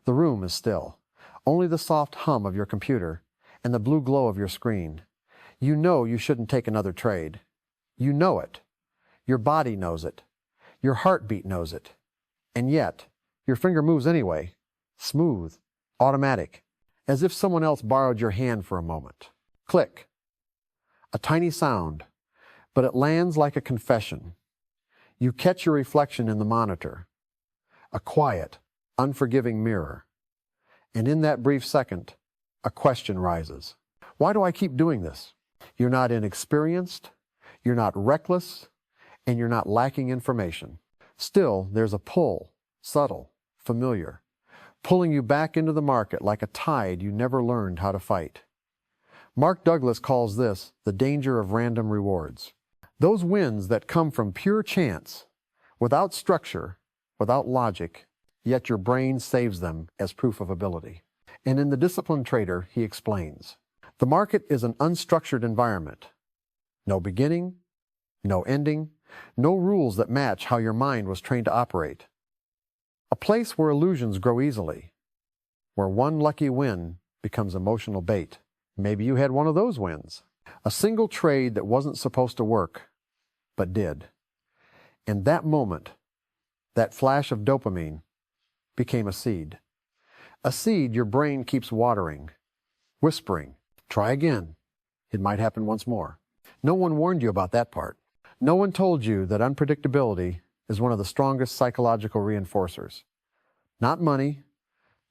The room is still. Only the soft hum of your computer and the blue glow of your screen. You know you shouldn't take another trade. You know it. Your body knows it. Your heartbeat knows it. And yet, your finger moves anyway, smooth, automatic, as if someone else borrowed your hand for a moment. Click. A tiny sound, but it lands like a confession. You catch your reflection in the monitor, a quiet, unforgiving mirror. And in that brief second, a question rises. Why do I keep doing this? You're not inexperienced, you're not reckless, and you're not lacking information. Still, there's a pull, subtle, familiar, pulling you back into the market like a tide you never learned how to fight. Mark Douglas calls this the danger of random rewards. Those wins that come from pure chance, without structure, without logic, yet your brain saves them as proof of ability. And in The Disciplined Trader, he explains, the market is an unstructured environment. No beginning, no ending, no rules that match how your mind was trained to operate. A place where illusions grow easily, where one lucky win becomes emotional bait. Maybe you had one of those wins. A single trade that wasn't supposed to work, but did. And that moment, that flash of dopamine, became a seed. A seed your brain keeps watering, whispering, try again. It might happen once more. No one warned you about that part. No one told you that unpredictability is one of the strongest psychological reinforcers. Not money,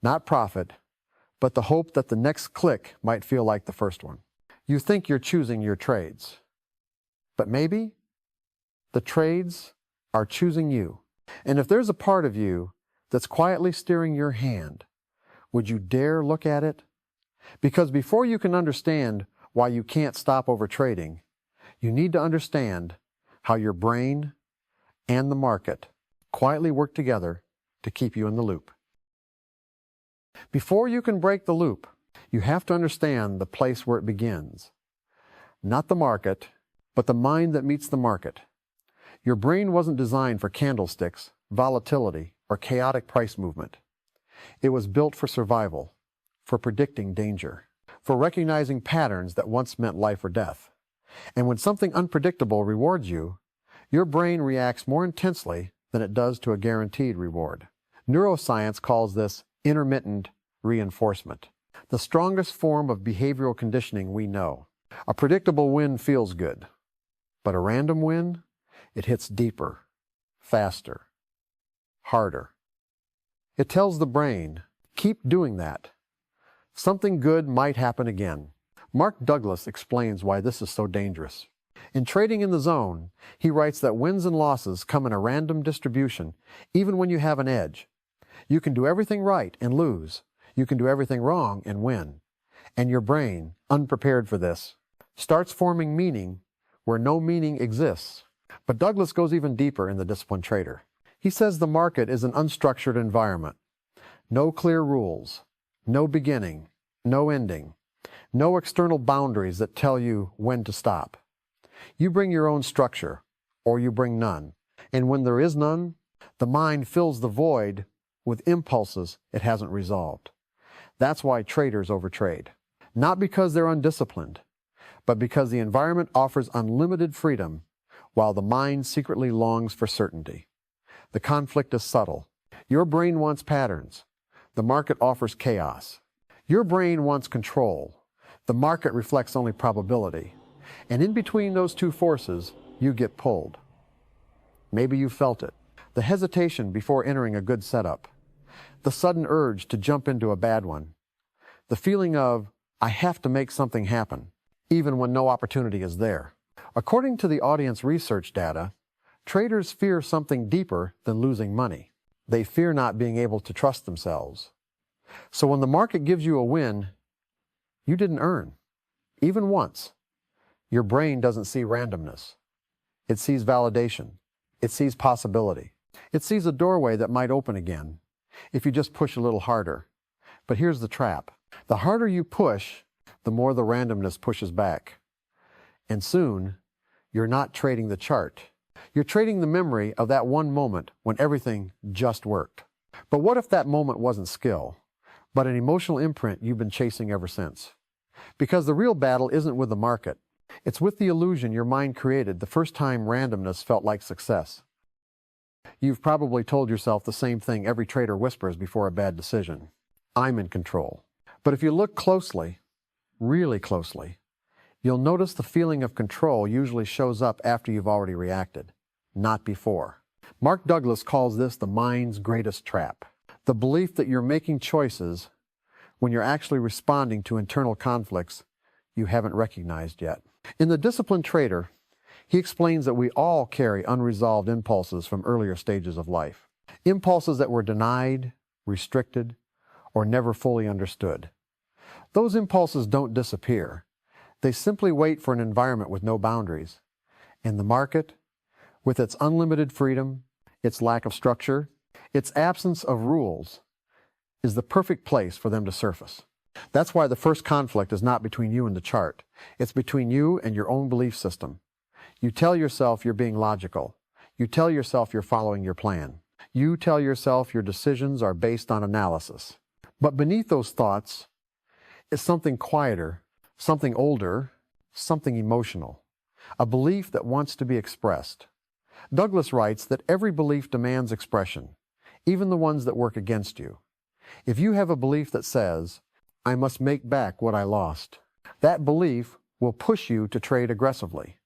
not profit, but the hope that the next click might feel like the first one. You think you're choosing your trades, but maybe the trades are choosing you. And if there's a part of you that's quietly steering your hand, would you dare look at it? Because before you can understand why you can't stop overtrading, you need to understand how your brain and the market quietly work together to keep you in the loop. Before you can break the loop, you have to understand the place where it begins. Not the market, but the mind that meets the market. Your brain wasn't designed for candlesticks, volatility, or chaotic price movement. It was built for survival, for predicting danger, for recognizing patterns that once meant life or death. And when something unpredictable rewards you, your brain reacts more intensely than it does to a guaranteed reward. Neuroscience calls this intermittent reinforcement, the strongest form of behavioral conditioning we know. A predictable win feels good, but a random win, it hits deeper, faster, harder. It tells the brain, keep doing that. Something good might happen again. Mark Douglas explains why this is so dangerous. In Trading in the Zone, he writes that wins and losses come in a random distribution, even when you have an edge. You can do everything right and lose. You can do everything wrong and win. And your brain, unprepared for this, starts forming meaning where no meaning exists. But Douglas goes even deeper in The Disciplined Trader. He says the market is an unstructured environment. No clear rules, no beginning, no ending, no external boundaries that tell you when to stop. You bring your own structure, or you bring none. And when there is none, the mind fills the void with impulses it hasn't resolved. That's why traders overtrade. Not because they're undisciplined, but because the environment offers unlimited freedom while the mind secretly longs for certainty. The conflict is subtle. Your brain wants patterns. The market offers chaos. Your brain wants control. The market reflects only probability. And in between those two forces, you get pulled. Maybe you felt it. The hesitation before entering a good setup. The sudden urge to jump into a bad one. The feeling of, I have to make something happen, even when no opportunity is there. According to the audience research data, traders fear something deeper than losing money. They fear not being able to trust themselves. So when the market gives you a win, you didn't earn, even once. Your brain doesn't see randomness. It sees validation. It sees possibility. It sees a doorway that might open again if you just push a little harder. But here's the trap. The harder you push, the more the randomness pushes back. And soon, you're not trading the chart. You're trading the memory of that one moment when everything just worked. But what if that moment wasn't skill? but an emotional imprint you've been chasing ever since. Because the real battle isn't with the market. It's with the illusion your mind created the first time randomness felt like success. You've probably told yourself the same thing every trader whispers before a bad decision. I'm in control. But if you look closely, really closely, you'll notice the feeling of control usually shows up after you've already reacted, not before. Mark Douglas calls this the mind's greatest trap. The belief that you're making choices when you're actually responding to internal conflicts you haven't recognized yet. In The Disciplined Trader, he explains that we all carry unresolved impulses from earlier stages of life. Impulses that were denied, restricted, or never fully understood. Those impulses don't disappear. They simply wait for an environment with no boundaries. And the market, with its unlimited freedom, its lack of structure, its absence of rules, is the perfect place for them to surface. That's why the first conflict is not between you and the chart. It's between you and your own belief system. You tell yourself you're being logical. You tell yourself you're following your plan. You tell yourself your decisions are based on analysis. But beneath those thoughts is something quieter, something older, something emotional, a belief that wants to be expressed. Douglas writes that every belief demands expression, even the ones that work against you. If you have a belief that says, I must make back what I lost, that belief will push you to trade aggressively.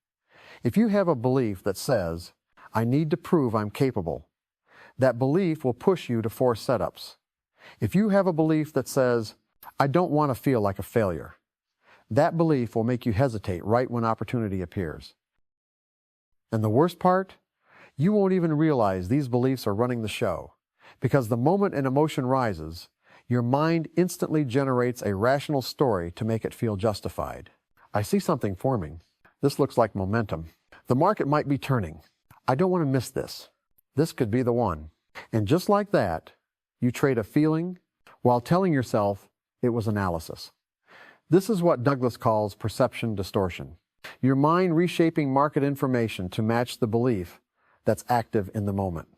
If you have a belief that says, I need to prove I'm capable, that belief will push you to force setups. If you have a belief that says, I don't want to feel like a failure, that belief will make you hesitate right when opportunity appears. And the worst part? You won't even realize these beliefs are running the show, because the moment an emotion rises, your mind instantly generates a rational story to make it feel justified. I see something forming. This looks like momentum. The market might be turning. I don't want to miss this. This could be the one. And just like that, you trade a feeling while telling yourself it was analysis. This is what Douglas calls perception distortion. Your mind reshaping market information to match the belief that's active in the moment.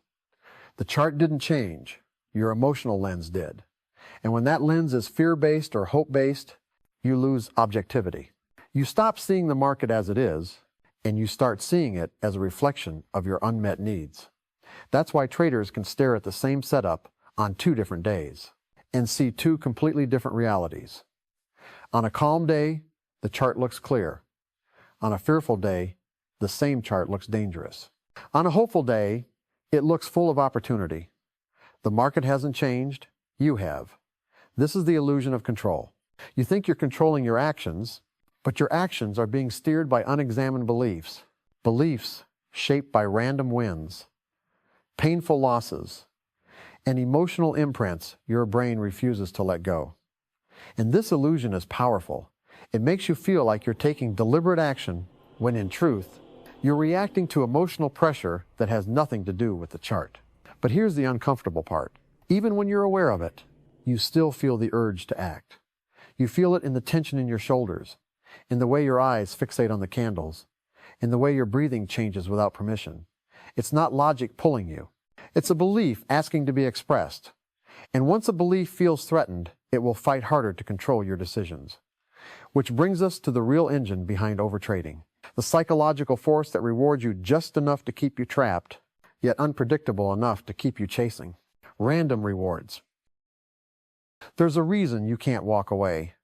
The chart didn't change. Your emotional lens did. And when that lens is fear-based or hope-based, you lose objectivity. You stop seeing the market as it is, and you start seeing it as a reflection of your unmet needs. That's why traders can stare at the same setup on 2 different days and see 2 completely different realities. On a calm day, the chart looks clear. On a fearful day, the same chart looks dangerous. On a hopeful day, it looks full of opportunity. The market hasn't changed, you have. This is the illusion of control. You think you're controlling your actions, but your actions are being steered by unexamined beliefs. Beliefs shaped by random wins, painful losses, and emotional imprints your brain refuses to let go. And this illusion is powerful. It makes you feel like you're taking deliberate action when in truth, you're reacting to emotional pressure that has nothing to do with the chart. But here's the uncomfortable part. Even when you're aware of it, you still feel the urge to act. You feel it in the tension in your shoulders, in the way your eyes fixate on the candles, in the way your breathing changes without permission. It's not logic pulling you. It's a belief asking to be expressed. And once a belief feels threatened, it will fight harder to control your decisions. Which brings us to the real engine behind overtrading. The psychological force that rewards you just enough to keep you trapped, yet unpredictable enough to keep you chasing. Random rewards. There's a reason you can't walk away.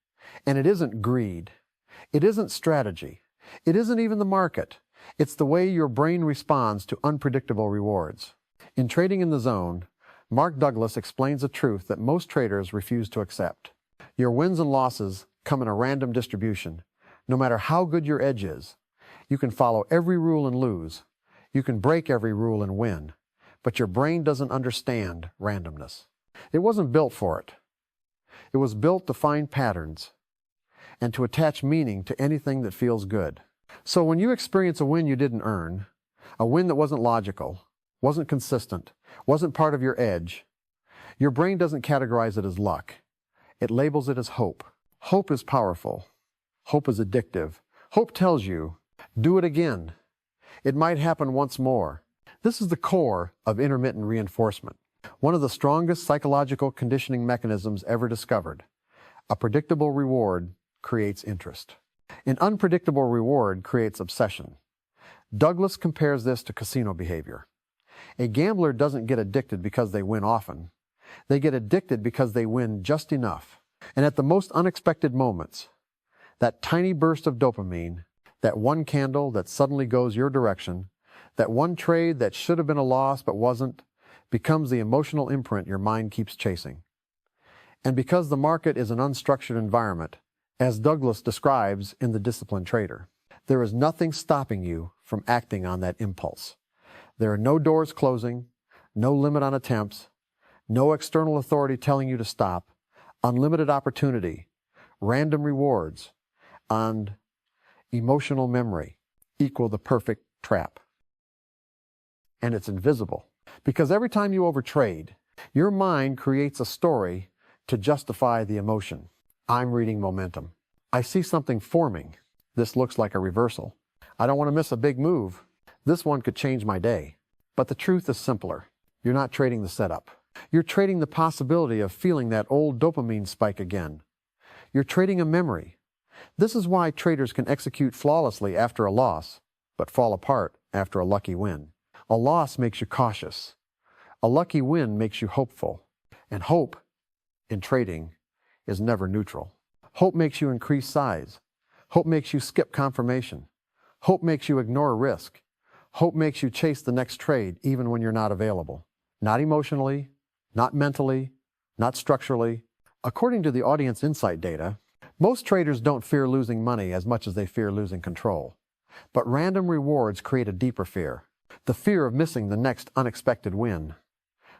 And it isn't greed. It isn't strategy. It isn't even the market. It's the way your brain responds to unpredictable rewards. In Trading in the Zone, Mark Douglas explains a truth that most traders refuse to accept. Your wins and losses come in a random distribution. No matter how good your edge is, you can follow every rule and lose. You can break every rule and win. But your brain doesn't understand randomness. It wasn't built for it. It was built to find patterns and to attach meaning to anything that feels good. So when you experience a win you didn't earn, a win that wasn't logical, wasn't consistent, wasn't part of your edge, your brain doesn't categorize it as luck. It labels it as hope. Hope is powerful. Hope is addictive. Hope tells you, do it again. It might happen once more. This is the core of intermittent reinforcement. One of the strongest psychological conditioning mechanisms ever discovered. A predictable reward creates interest. An unpredictable reward creates obsession. Douglas compares this to casino behavior. A gambler doesn't get addicted because they win often. They get addicted because they win just enough. And at the most unexpected moments, that tiny burst of dopamine, that one candle that suddenly goes your direction, that one trade that should have been a loss but wasn't, becomes the emotional imprint your mind keeps chasing. And because the market is an unstructured environment, as Douglas describes in The Disciplined Trader, there is nothing stopping you from acting on that impulse. There are no doors closing, no limit on attempts, no external authority telling you to stop, unlimited opportunity, random rewards, and emotional memory equal the perfect trap. And it's invisible, because every time you overtrade, your mind creates a story to justify the emotion. I'm reading momentum. I see something forming. This looks like a reversal. I don't want to miss a big move. This one could change my day. But the truth is simpler. You're not trading the setup. You're trading the possibility of feeling that old dopamine spike again. You're trading a memory. This is why traders can execute flawlessly after a loss, but fall apart after a lucky win. A loss makes you cautious. A lucky win makes you hopeful. And hope, in trading, is never neutral. Hope makes you increase size. Hope makes you skip confirmation. Hope makes you ignore risk. Hope makes you chase the next trade even when you're not available. Not emotionally, not mentally, not structurally. According to the audience insight data, most traders don't fear losing money as much as they fear losing control. But random rewards create a deeper fear, the fear of missing the next unexpected win.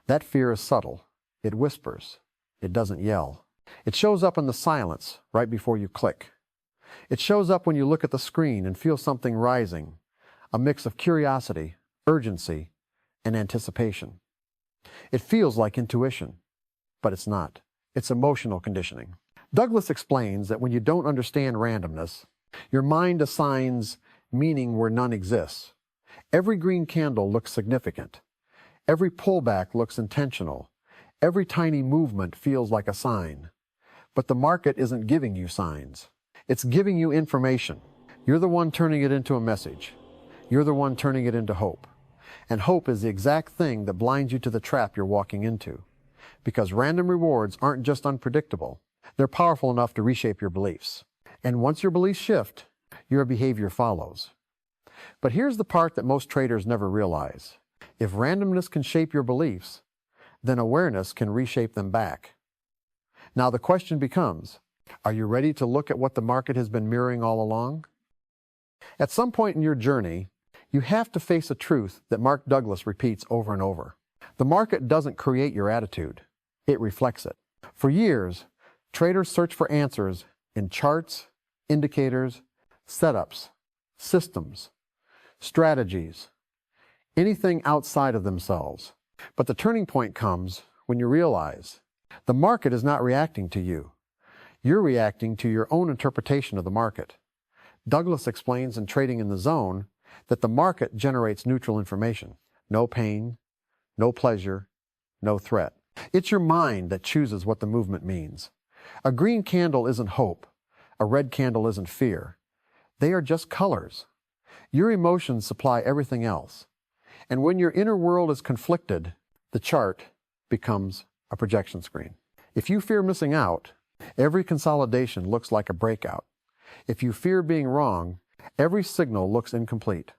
That fear is subtle. It whispers. It doesn't yell. It shows up in the silence right before you click. It shows up when you look at the screen and feel something rising, a mix of curiosity, urgency, and anticipation. It feels like intuition, but it's not. It's emotional conditioning. Douglas explains that when you don't understand randomness, your mind assigns meaning where none exists. Every green candle looks significant. Every pullback looks intentional. Every tiny movement feels like a sign. But the market isn't giving you signs. It's giving you information. You're the one turning it into a message. You're the one turning it into hope. And hope is the exact thing that blinds you to the trap you're walking into. Because random rewards aren't just unpredictable. They're powerful enough to reshape your beliefs. And once your beliefs shift, your behavior follows. But here's the part that most traders never realize. If randomness can shape your beliefs, then awareness can reshape them back. Now the question becomes, are you ready to look at what the market has been mirroring all along? At some point in your journey, you have to face a truth that Mark Douglas repeats over and over. The market doesn't create your attitude. It reflects it. For years, traders search for answers in charts, indicators, setups, systems, strategies, anything outside of themselves. But the turning point comes when you realize the market is not reacting to you. You're reacting to your own interpretation of the market. Douglas explains in Trading in the Zone that the market generates neutral information. No pain, no pleasure, no threat. It's your mind that chooses what the movement means. A green candle isn't hope. A red candle isn't fear. They are just colors. Your emotions supply everything else. And when your inner world is conflicted, the chart becomes a projection screen. If you fear missing out, every consolidation looks like a breakout. If you fear being wrong, every signal looks incomplete.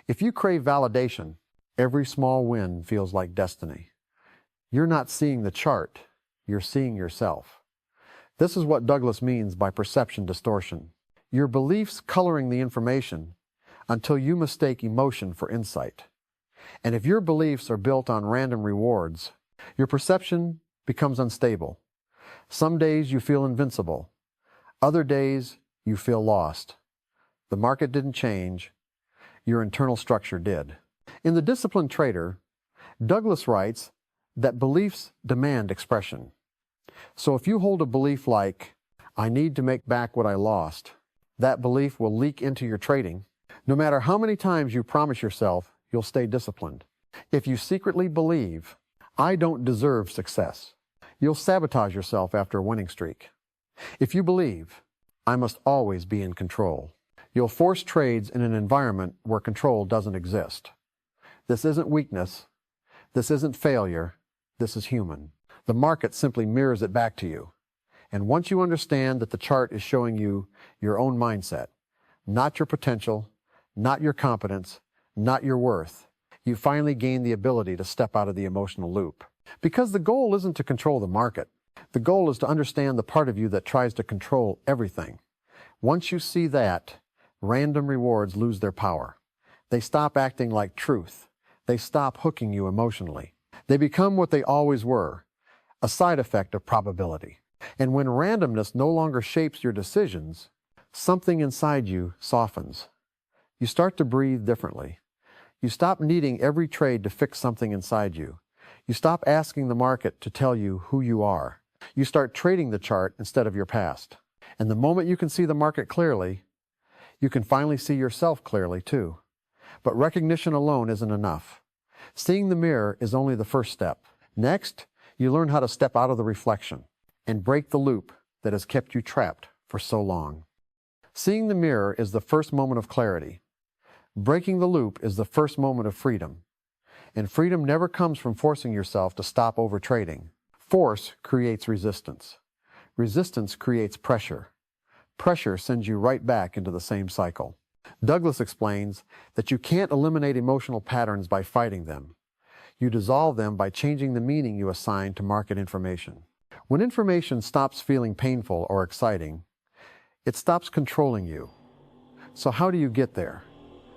If you crave validation, every small win feels like destiny. You're not seeing the chart, you're seeing yourself. This is what Douglas means by perception distortion. Your beliefs coloring the information until you mistake emotion for insight. And if your beliefs are built on random rewards, your perception becomes unstable. Some days you feel invincible. Other days you feel lost. The market didn't change. Your internal structure did. In The Disciplined Trader, Douglas writes that beliefs demand expression. So if you hold a belief like, I need to make back what I lost, that belief will leak into your trading. No matter how many times you promise yourself you'll stay disciplined. If you secretly believe, I don't deserve success. You'll sabotage yourself after a winning streak. If you believe, I must always be in control, you'll force trades in an environment where control doesn't exist. This isn't weakness. This isn't failure. This is human. The market simply mirrors it back to you. And once you understand that the chart is showing you your own mindset, not your potential, not your competence, not your worth, you finally gain the ability to step out of the emotional loop. Because the goal isn't to control the market. The goal is to understand the part of you that tries to control everything. Once you see that, random rewards lose their power. They stop acting like truth. They stop hooking you emotionally. They become what they always were, a side effect of probability. And when randomness no longer shapes your decisions, something inside you softens. You start to breathe differently. You stop needing every trade to fix something inside you. You stop asking the market to tell you who you are. You start trading the chart instead of your past. And the moment you can see the market clearly, you can finally see yourself clearly too. But recognition alone isn't enough. Seeing the mirror is only the first step. Next, you learn how to step out of the reflection and break the loop that has kept you trapped for so long. Seeing the mirror is the first moment of clarity. Breaking the loop is the first moment of freedom. And freedom never comes from forcing yourself to stop overtrading. Force creates resistance. Resistance creates pressure. Pressure sends you right back into the same cycle. Douglas explains that you can't eliminate emotional patterns by fighting them. You dissolve them by changing the meaning you assign to market information. When information stops feeling painful or exciting, it stops controlling you. So how do you get there?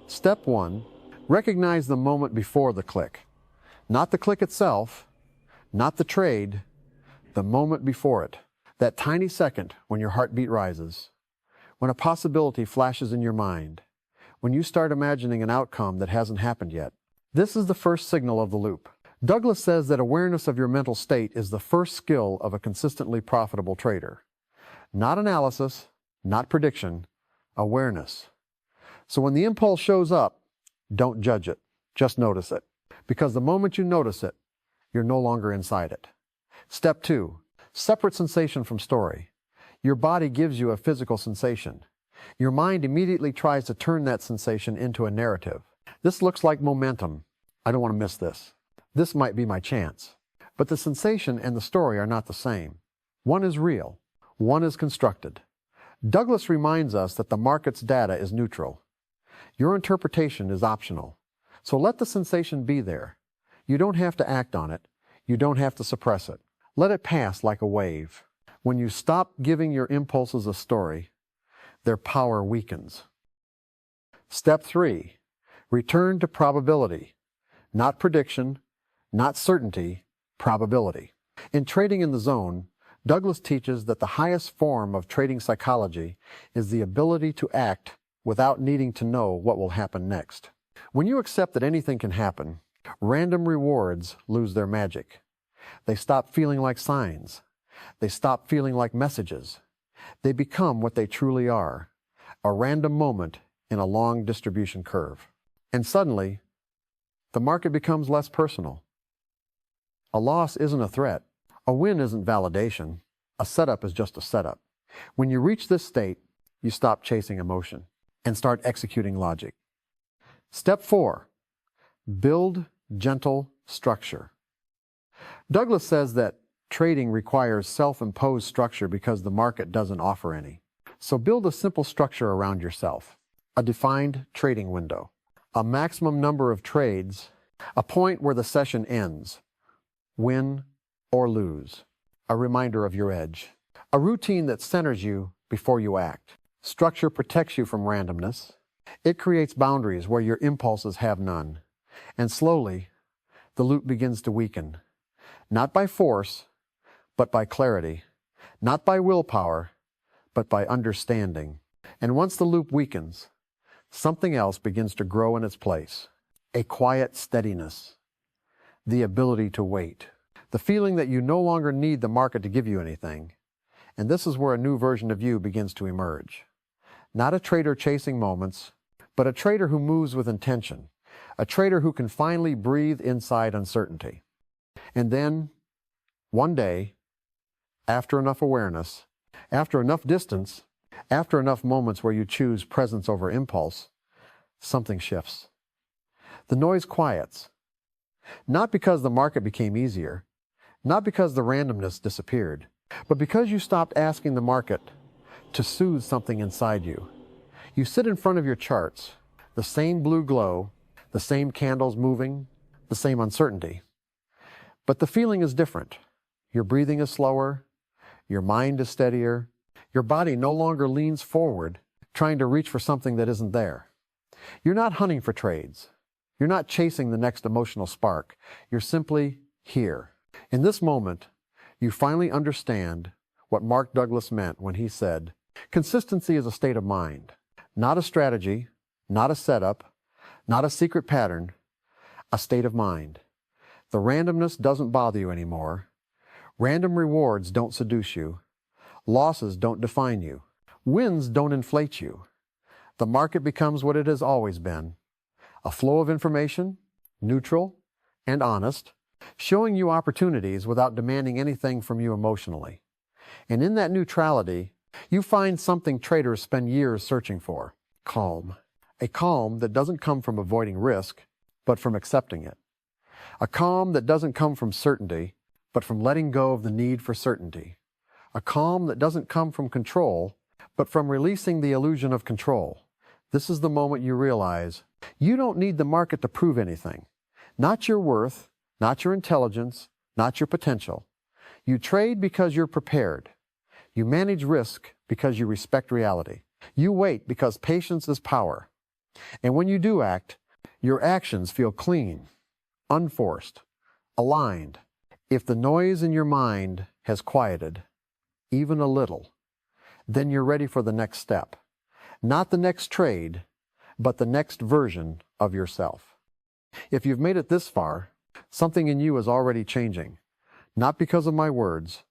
Step 1, recognize the moment before the click. Not the click itself, not the trade, the moment before it. That tiny second when your heartbeat rises, when a possibility flashes in your mind, when you start imagining an outcome that hasn't happened yet. This is the first signal of the loop. Douglas says that awareness of your mental state is the first skill of a consistently profitable trader. Not analysis, not prediction, awareness. So when the impulse shows up, don't judge it, just notice it. Because the moment you notice it, you're no longer inside it. Step 2, separate sensation from story. Your body gives you a physical sensation. Your mind immediately tries to turn that sensation into a narrative. This looks like momentum. I don't want to miss this. This might be my chance. But the sensation and the story are not the same. One is real. One is constructed. Douglas reminds us that the market's data is neutral. Your interpretation is optional. So let the sensation be there. You don't have to act on it. You don't have to suppress it. Let it pass like a wave. When you stop giving your impulses a story, their power weakens. Step 3, return to probability. Not prediction, not certainty, probability. In Trading in the Zone, Douglas teaches that the highest form of trading psychology is the ability to act without needing to know what will happen next. When you accept that anything can happen, random rewards lose their magic. They stop feeling like signs. They stop feeling like messages. They become what they truly are, a random moment in a long distribution curve. And suddenly, the market becomes less personal. A loss isn't a threat. A win isn't validation. A setup is just a setup. When you reach this state, you stop chasing emotion and start executing logic. Step 4, build gentle structure. Douglas says that trading requires self-imposed structure because the market doesn't offer any. So build a simple structure around yourself. A defined trading window. A maximum number of trades. A point where the session ends. Win or lose. A reminder of your edge. A routine that centers you before you act. Structure protects you from randomness. It creates boundaries where your impulses have none. And slowly, the loop begins to weaken. Not by force, but by clarity. Not by willpower, but by understanding. And once the loop weakens, something else begins to grow in its place. A quiet steadiness. The ability to wait. The feeling that you no longer need the market to give you anything. And this is where a new version of you begins to emerge. Not a trader chasing moments, but a trader who moves with intention. A trader who can finally breathe inside uncertainty. And then, one day, after enough awareness, after enough distance, after enough moments where you choose presence over impulse, something shifts. The noise quiets. Not because the market became easier, not because the randomness disappeared, but because you stopped asking the market to soothe something inside you. You sit in front of your charts, the same blue glow, the same candles moving, the same uncertainty. But the feeling is different. Your breathing is slower, your mind is steadier, your body no longer leans forward, trying to reach for something that isn't there. You're not hunting for trades. You're not chasing the next emotional spark. You're simply here. In this moment, you finally understand what Mark Douglas meant when he said, consistency is a state of mind, not a strategy, not a setup, not a secret pattern, a state of mind. The randomness doesn't bother you anymore. Random rewards don't seduce you. Losses don't define you. Wins don't inflate you. The market becomes what it has always been, a flow of information, neutral and honest, showing you opportunities without demanding anything from you emotionally. And in that neutrality, you find something traders spend years searching for, calm. A calm that doesn't come from avoiding risk, but from accepting it. A calm that doesn't come from certainty, but from letting go of the need for certainty. A calm that doesn't come from control, but from releasing the illusion of control. This is the moment you realize you don't need the market to prove anything. Not your worth, not your intelligence, not your potential. You trade because you're prepared. You manage risk because you respect reality. You wait because patience is power. And when you do act, your actions feel clean, unforced, aligned. If the noise in your mind has quieted, even a little, then you're ready for the next step. Not the next trade, but the next version of yourself. If you've made it this far, something in you is already changing. Not because of my words,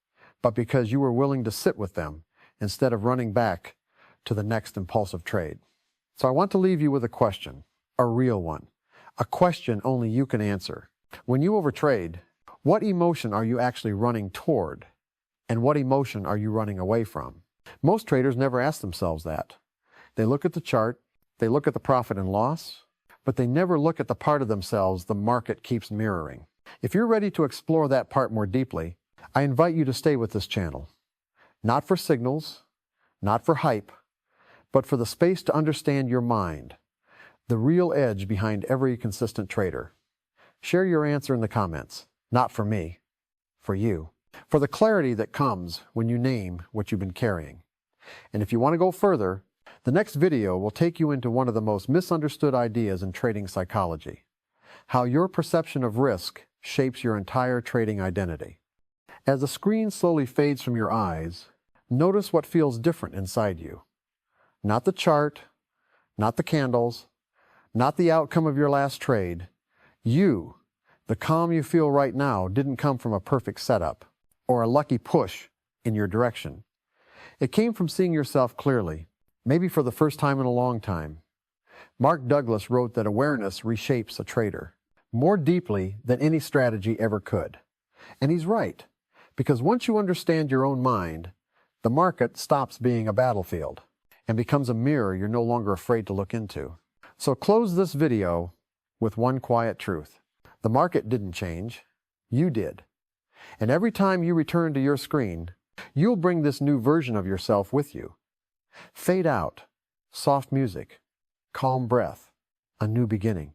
but because you were willing to sit with them instead of running back to the next impulsive trade. So I want to leave you with a question, a real one, a question only you can answer. When you overtrade, what emotion are you actually running toward? And what emotion are you running away from? Most traders never ask themselves that. They look at the chart, they look at the profit and loss, but they never look at the part of themselves the market keeps mirroring. If you're ready to explore that part more deeply, I invite you to stay with this channel. Not for signals, not for hype, but for the space to understand your mind, the real edge behind every consistent trader. Share your answer in the comments, not for me, for you, for the clarity that comes when you name what you've been carrying. And if you want to go further, the next video will take you into one of the most misunderstood ideas in trading psychology, how your perception of risk shapes your entire trading identity. As the screen slowly fades from your eyes, notice what feels different inside you. Not the chart, not the candles, not the outcome of your last trade. You, the calm you feel right now, didn't come from a perfect setup or a lucky push in your direction. It came from seeing yourself clearly, maybe for the first time in a long time. Mark Douglas wrote that awareness reshapes a trader more deeply than any strategy ever could. And he's right, because once you understand your own mind, the market stops being a battlefield and becomes a mirror you're no longer afraid to look into. So close this video with one quiet truth. The market didn't change, you did. And every time you return to your screen, you'll bring this new version of yourself with you. Fade out, soft music, calm breath, a new beginning.